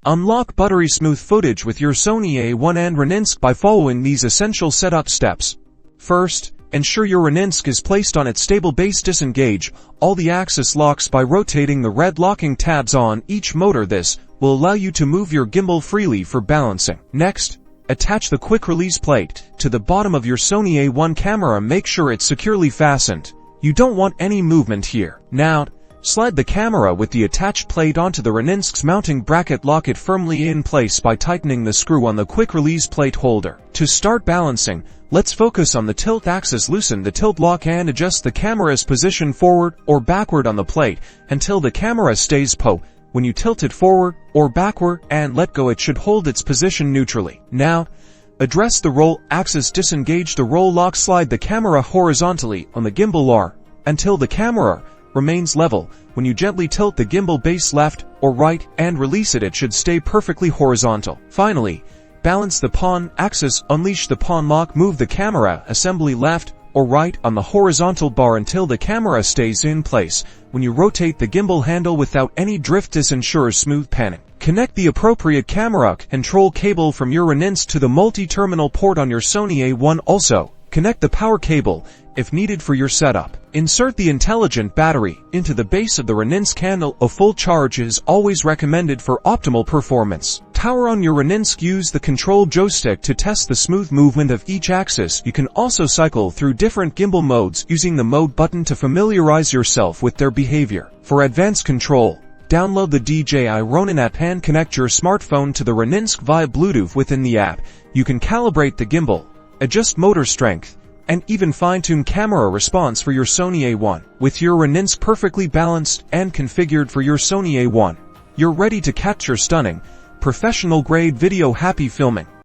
Unlock buttery smooth footage with your Sony A1 Ronin-sc by following these essential setup steps. First, ensure your Ronin-sc is placed on its stable base. Disengage all the axis locks by rotating the red locking tabs on each motor. This will allow you to move your gimbal freely for balancing. Next, attach the quick release plate to the bottom of your Sony A1 camera. Make sure it's securely fastened. You don't want any movement here. Now, slide the camera with the attached plate onto the Ronin-sc's mounting bracket. Lock it firmly in place by tightening the screw on the quick release plate holder. To start balancing, let's focus on the tilt axis. Loosen the tilt lock and adjust the camera's position forward or backward on the plate until the camera stays po. When you tilt it forward or backward and let go, it should hold its position neutrally. Now, address the roll axis. Disengage the roll lock. Slide the camera horizontally on the gimbal R until the camera remains level. When you gently tilt the gimbal base left or right and release it, it should stay perfectly horizontal. Finally, balance the pawn axis. Unleash the pawn lock. Move the camera assembly left or right on the horizontal bar until the camera stays in place. When you rotate the gimbal handle without any drift, this ensures smooth panning. Connect the appropriate camera control cable from your Ronin-sc to the multi-terminal port on your Sony A1. Also, connect the power cable if needed for your setup. Insert the intelligent battery into the base of the Ronin-sc handle. A full charge is always recommended for optimal performance. Power on your Ronin-sc. Use the control joystick to test the smooth movement of each axis. You can also cycle through different gimbal modes using the mode button to familiarize yourself with their behavior. For advanced control, download the DJI Ronin app and connect your smartphone to the Ronin-sc via Bluetooth. Within the app, you can calibrate the gimbal, adjust motor strength, and even fine-tune camera response for your Sony A1. With your Ronin-sc perfectly balanced and configured for your Sony A1, you're ready to capture stunning, professional-grade video. Happy filming!